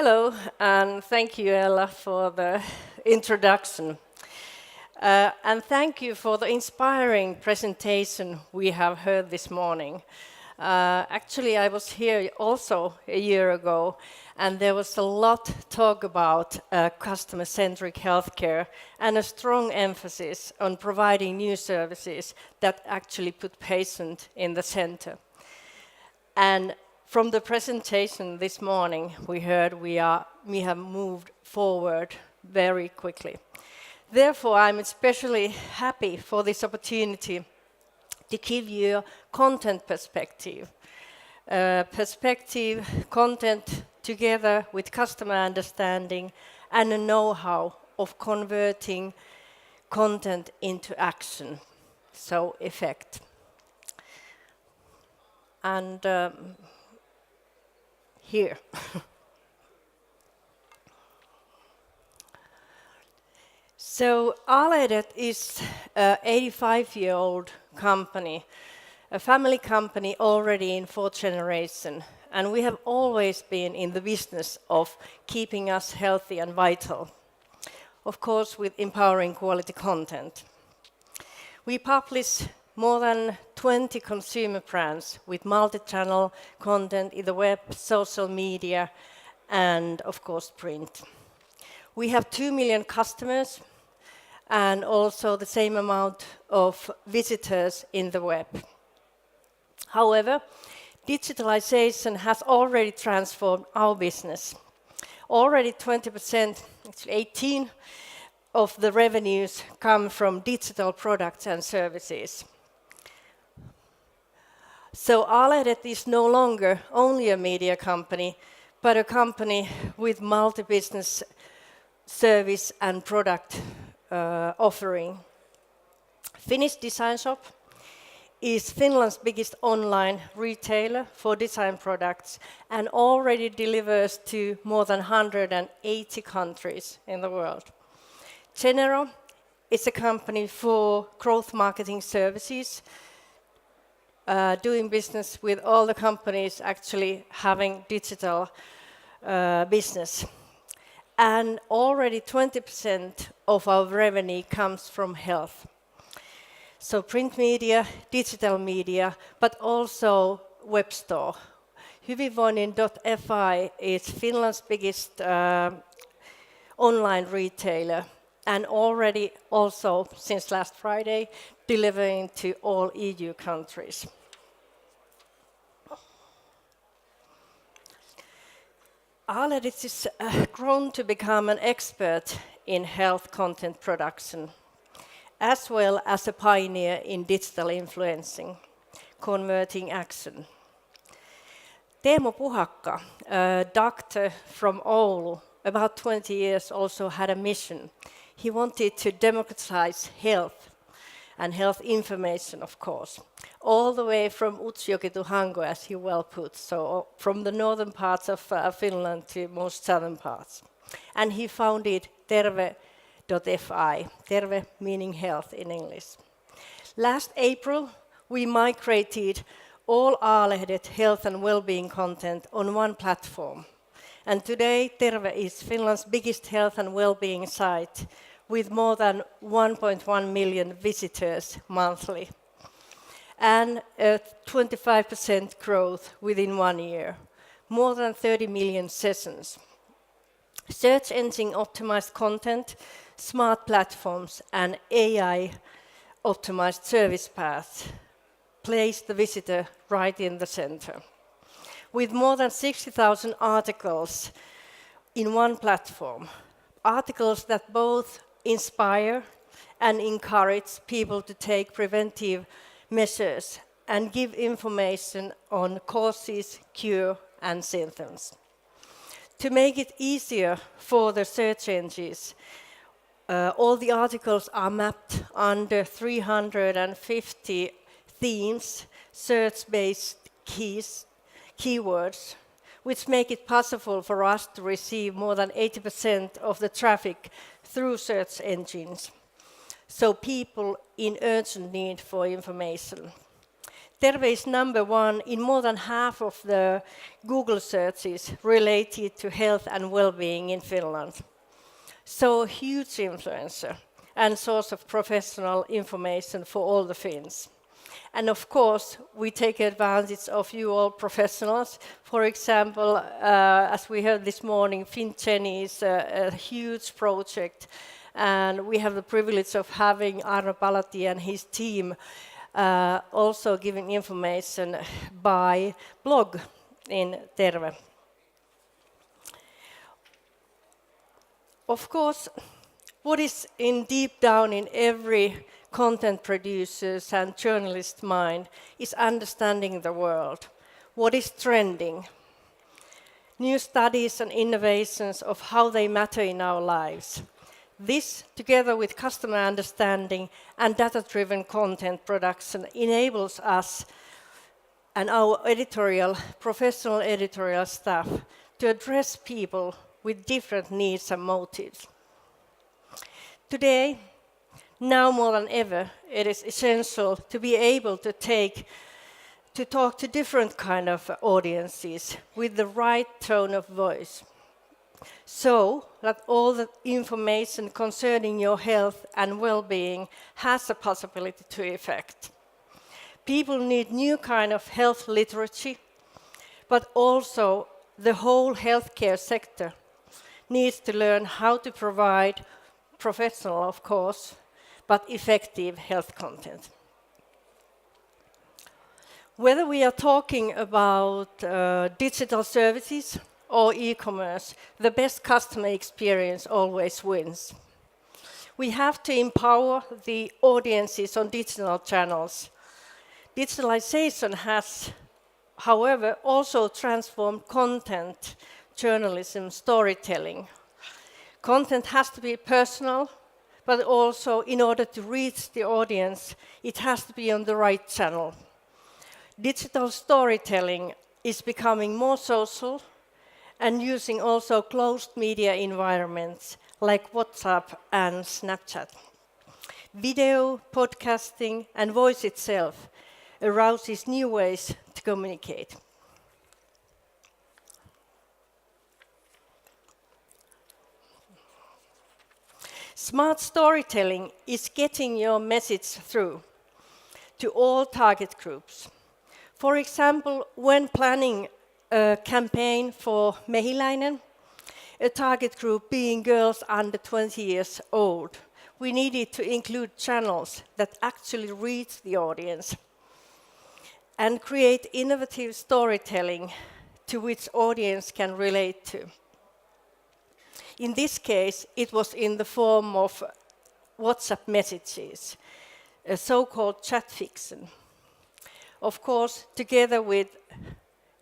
Hello, and thank you, Ella, for the introduction. And thank you for the inspiring presentation we have heard this morning. Actually, I was here also a year ago, and there was a lot talk about customer-centric healthcare and a strong emphasis on providing new services that actually put patient in the center. And from the presentation this morning, we heard we have moved forward very quickly. Therefore, I'm especially happy for this opportunity to give you a content perspective. Content together with customer understanding and a know-how of converting content into action, so effect. And here. So A-Lehdet is an 85-year-old company, a family company already in fourth generation, and we have always been in the business of keeping us healthy and vital, of course with empowering quality content. We publish more than 20 consumer brands with multi-channel content in the web, social media, and of course print. We have 2 million customers and also the same amount of visitors in the web. However, digitalization has already transformed our business. Already 20%, actually 18%, of the revenues come from digital products and services. So A-Lehdet is no longer only a media company, but a company with multi-business service and product offering. Finnish Design Shop is Finland's biggest online retailer for design products and already delivers to more than 180 countries in the world. Genero is a company for growth marketing services, doing business with all the companies actually having digital business. And already 20% of our revenue comes from health. So print media, digital media, but also web store. Hyvinvoinnin.fi is Finland's biggest online retailer and already also since last Friday delivering to all EU countries. A-Lehdet is grown to become an expert in health content production, as well as a pioneer in digital influencing, converting action. Teemu Puhakka, a doctor from Oulu, about 20 years also had a mission. He wanted to democratize health and health information, of course, all the way from Utsjoki to Hanko, as he well put, so from the northern parts of Finland to most southern parts. And he founded Terve.fi, Terve meaning health in English. Last April, we migrated all A-Lehdet health and well-being content on one platform. And today, Terve is Finland's biggest health and well-being site with more than 1.1 million visitors monthly and a 25% growth within 1 year, more than 30 million sessions. Search engine optimized content, smart platforms and AI optimized service paths place the visitor right in the center. With more than 60,000 articles in one platform, articles that both inspire and encourage people to take preventive measures and give information on causes, cure and symptoms. To make it easier for the search engines, all the articles are mapped under 350 themes, search-based keywords, which make it possible for us to receive more than 80% of the traffic through search engines. So people in urgent need for information. Terve is number one in more than half of the Google searches related to health and well-being in Finland. So a huge influencer and source of professional information for all the Finns. And of course, we take advantage of you all professionals. For example, as we heard this morning, FinGen is a huge project, and we have the privilege of having Arno Palati and his team also giving information by blog in Terve. Of course, what is in deep down in every content producer's and journalist's mind is understanding the world. What is trending? New studies and innovations of how they matter in our lives. This, together with customer understanding and data-driven content production, enables us and our professional editorial staff to address people with different needs and motives. Today, now more than ever, it is essential to be able to talk to different kind of audiences with the right tone of voice, so that all the information concerning your health and well-being has a possibility to affect. People need new kind of health literacy, but also the whole healthcare sector needs to learn how to provide professional, of course, but effective health content. Whether we are talking about digital services or e-commerce, the best customer experience always wins. We have to empower the audiences on digital channels. Digitalization has, however, also transformed content, journalism, storytelling. Content has to be personal, but also in order to reach the audience, it has to be on the right channel. Digital storytelling is becoming more social and using also closed media environments like WhatsApp and Snapchat. Video, podcasting, and voice itself arouses new ways to communicate. Smart storytelling is getting your message through to all target groups. For example, when planning a campaign for Mehiläinen, a target group being girls under 20 years old, we needed to include channels that actually reach the audience and create innovative storytelling to which audience can relate to. In this case, it was in the form of WhatsApp messages, a so-called chat fiction. Of course, together with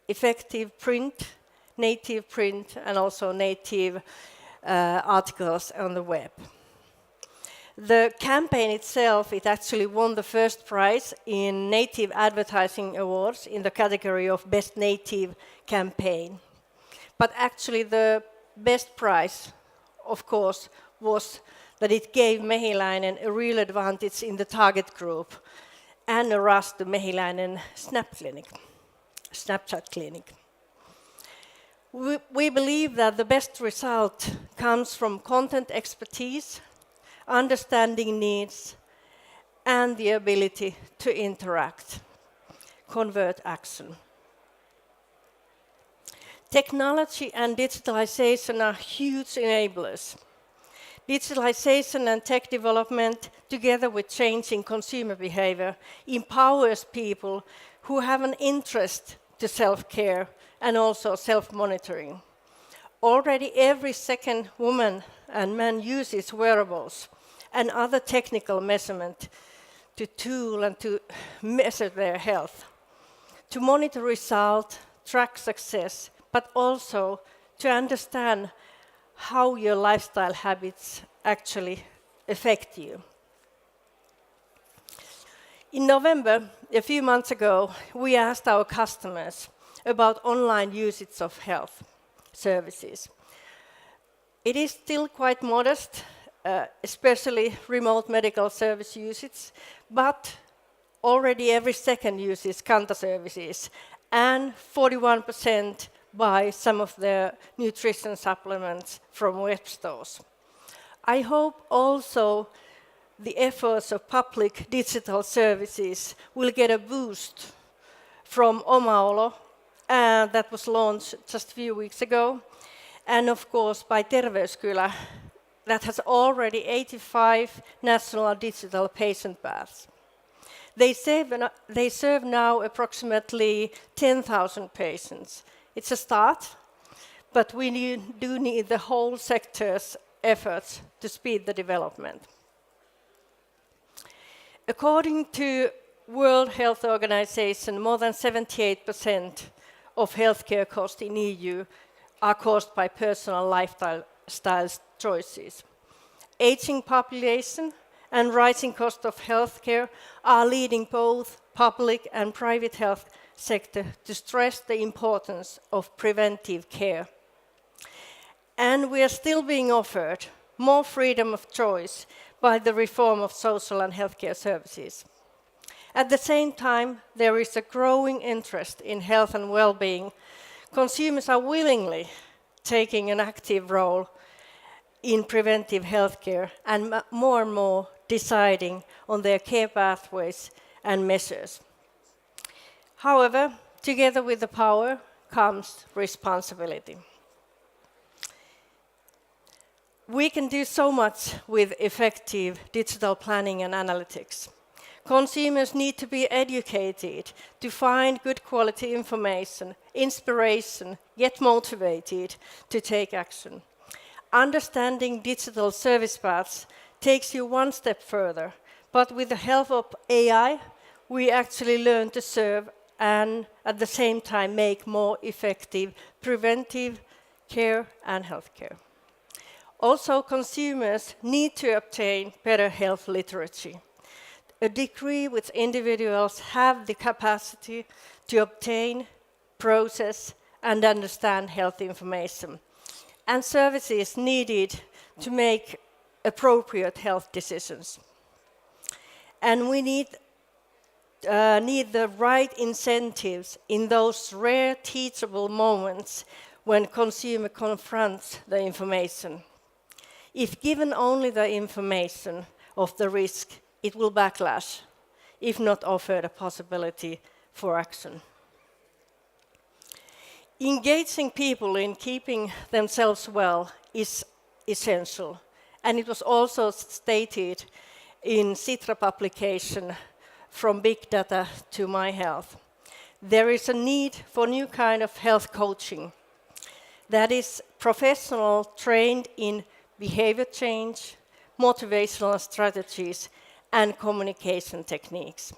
effective print, native print, and also native articles on the web. The campaign itself, it actually won the first prize in Native Advertising Awards in the category of Best Native Campaign. But actually the best prize, of course, was that it gave Mehiläinen a real advantage in the target group and a rush to Mehiläinen Snapchat clinic. We believe that the best result comes from content expertise, understanding needs, and the ability to interact, convert action. Technology and digitalization are huge enablers. Digitalization and tech development, together with changing consumer behavior, empowers people who have an interest to self-care and also self-monitoring. Already every second woman and man uses wearables and other technical measurement to tool and to measure their health, to monitor result, track success, but also to understand how your lifestyle habits actually affect you. In November, a few months ago, we asked our customers about online usage of health services. It is still quite modest, especially remote medical service usage, but already every second uses Kanta services, and 41% buy some of the nutrition supplements from web stores. I hope also the efforts of public digital services will get a boost from Omaolo, that was launched just a few weeks ago, and of course by Terve.fi, that has already 85 national digital patient paths. They serve now approximately 10,000 patients. It's a start, but we do need the whole sector's efforts to speed the development. According to World Health Organization, more than 78% of healthcare costs in EU are caused by personal lifestyle choices. Aging population and rising cost of healthcare are leading both public and private health sector to stress the importance of preventive care. And we are still being offered more freedom of choice by the reform of social and healthcare services. At the same time, there is a growing interest in health and well-being. Consumers are willingly taking an active role in preventive healthcare and more deciding on their care pathways and measures. However, together with the power comes responsibility. We can do so much with effective digital planning and analytics. Consumers need to be educated to find good quality information, inspiration, get motivated to take action. Understanding digital service paths takes you one step further, but with the help of AI, we actually learn to serve and at the same time make more effective preventive care and healthcare. Also, consumers need to obtain better health literacy, a degree which individuals have the capacity to obtain, process, and understand health information, and services needed to make appropriate health decisions. And we need the right incentives in those rare teachable moments when consumer confronts the information. If given only the information of the risk, it will backlash, if not offered a possibility for action. Engaging people in keeping themselves well is essential, and it was also stated in Sitra publication, From Big Data to My Health. There is a need for new kind of health coaching that is professional, trained in behavior change, motivational strategies, and communication techniques.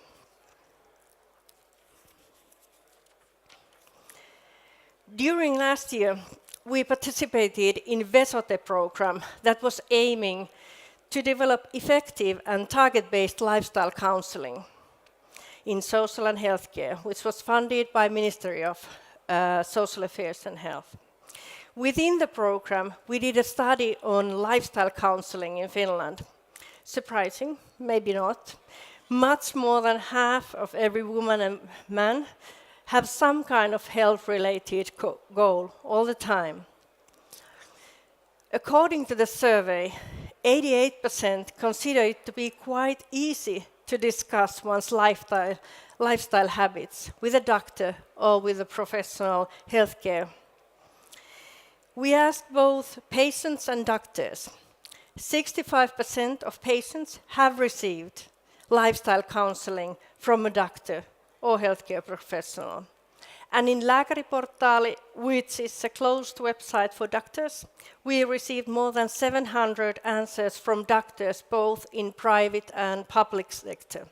During last year, we participated in Vesote program that was aiming to develop effective and target-based lifestyle counselling in social and healthcare, which was funded by Ministry of Social Affairs and Health. Within the program, we did a study on lifestyle counselling in Finland. Surprising, maybe not. Much more than half of every woman and man have some kind of health-related goal all the time. According to the survey, 88% consider it to be quite easy to discuss one's lifestyle habits with a doctor or with a professional healthcare. We asked both patients and doctors. 65% of patients have received lifestyle counseling from a doctor or healthcare professional. And in Lääkäriportaali, which is a closed website for doctors, we received more than 700 answers from doctors both in private and public sector.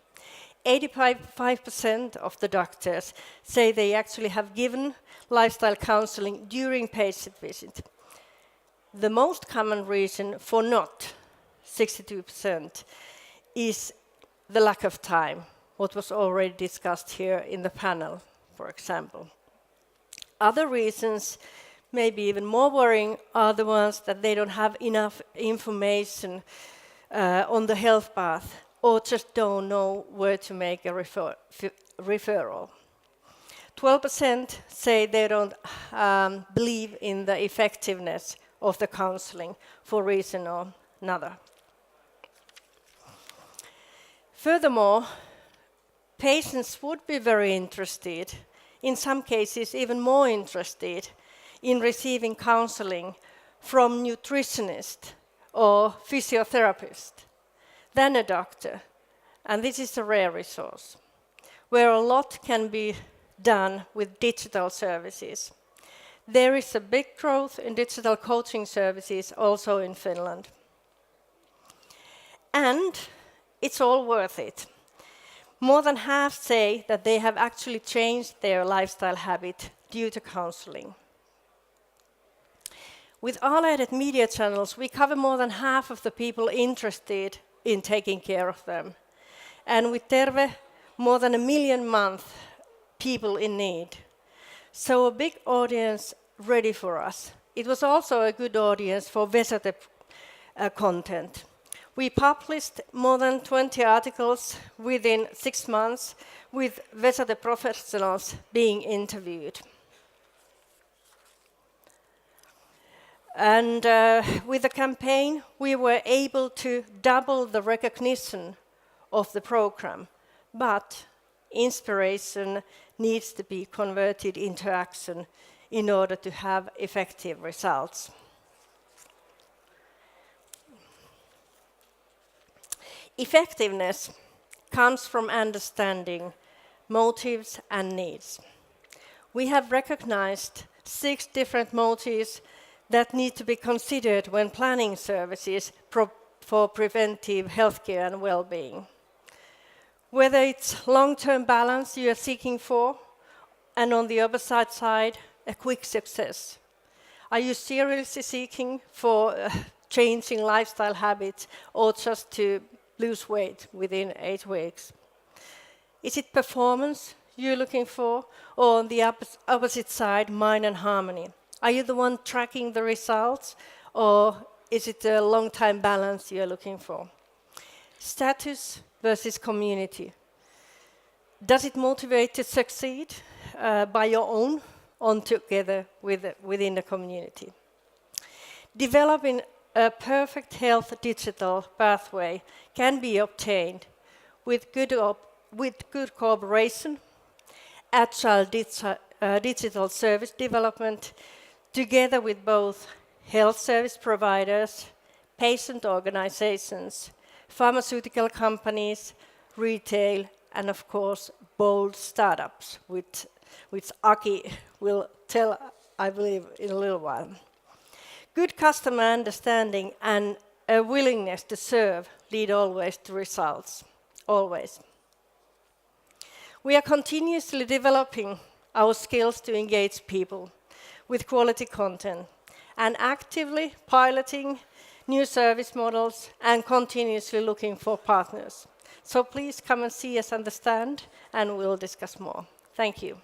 85% of the doctors say they actually have given lifestyle counseling during patient visit. The most common reason for not, 62%, is the lack of time, what was already discussed here in the panel, for example. Other reasons, maybe even more worrying, are the ones that they don't have enough information on the health path or just don't know where to make a referral. 12% say they don't believe in the effectiveness of the counselling for a reason or another. Furthermore, patients would be very interested, in some cases even more interested, in receiving counselling from nutritionist or physiotherapist than a doctor. And this is a rare resource, where a lot can be done with digital services. There is a big growth in digital coaching services also in Finland. And it's all worth it. More than half say that they have actually changed their lifestyle habit due to counseling. With A-Lehdet media channels, we cover more than half of the people interested in taking care of them. And with Terve, more than 1 million month people in need. So a big audience ready for us. It was also a good audience for Vesate content. We published more than 20 articles within 6 months with Vesate professionals being interviewed. And with the campaign, we were able to double the recognition of the program, but inspiration needs to be converted into action in order to have effective results. Effectiveness comes from understanding motives and needs. We have recognized 6 different motives that need to be considered when planning services for preventive healthcare and well-being. Whether it's long-term balance you are seeking for, and on the opposite side, a quick success. Are you seriously seeking for changing lifestyle habits or just to lose weight within 8 weeks? Is it performance you're looking for, or on the opposite side, mind and harmony? Are you the one tracking the results, or is it a long-time balance you're looking for? Status versus community. Does it motivate to succeed by your own or together within the community? Developing a perfect health digital pathway can be obtained with good cooperation, agile digital service development, together with both health service providers, patient organizations, pharmaceutical companies, retail, and of course, bold startups, which Aki will tell, I believe, in a little while. Good customer understanding and a willingness to serve lead always to results, always. We are continuously developing our skills to engage people with quality content and actively piloting new service models and continuously looking for partners. So please come and see us on the stand and we'll discuss more. Thank you.